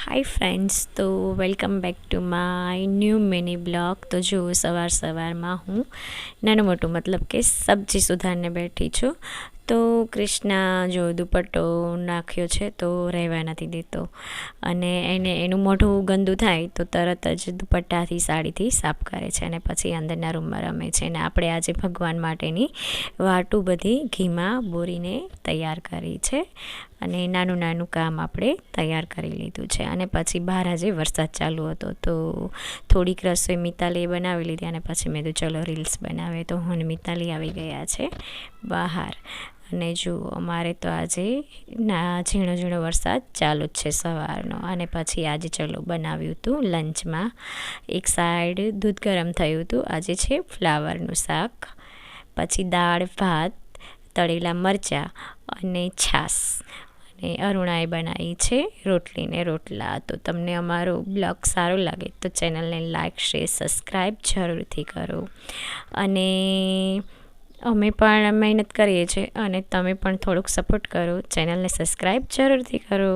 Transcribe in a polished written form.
Hi friends, તો welcome back to my new mini blog. તો જો સવારમાં હું નાનું મોટું મતલબ કે સબ્જી સુધારને બેઠી છું. તો કૃષ્ણા જો દુપટ્ટો નાખ્યો છે તો રહેવા નથી દેતો, અને એનું મોઢું ગંદુ થાય તો તરત જ દુપટ્ટાથી સાડીથી સાફ કરે છે અને પછી અંદરના રૂમમાં રમે છે. અને આપણે આજે ભગવાન માટેની વાટું બધી ઘીમાં બોરીને તૈયાર કરી છે અને નાનું નાનું કામ આપણે તૈયાર કરી લીધું છે. અને પછી બહાર આજે વરસાદ ચાલુ હતો તો થોડીક રસોઈ મિતાલીએ બનાવી લીધી અને પછી મેં તો ચલો રીલ્સ બનાવે. તો હું મિતાલી આવી ગયા છે બહાર. અને જુઓ, અમારે તો આજે ઝીણો ઝીણો વરસાદ ચાલુ જ છે સવારનો. અને પછી આજે ચલો બનાવ્યું હતું લંચમાં. એક સાઈડ દૂધ ગરમ થયું હતું. આજે છે ફ્લાવરનું શાક, પછી દાળ ભાત, તળેલા મરચાં અને છાશ. અને અરુણાએ બનાવી છે રોટલી ને રોટલા. તો તમને અમારો બ્લોગ સારો લાગે તો ચેનલને લાઈક, શેર, સબસ્ક્રાઈબ જરૂરથી કરો. અને અમે પણ મહેનત કરીએ છીએ અને તમે પણ થોડુંક સપોર્ટ કરો, ચેનલને સબસ્ક્રાઈબ જરૂરથી કરો.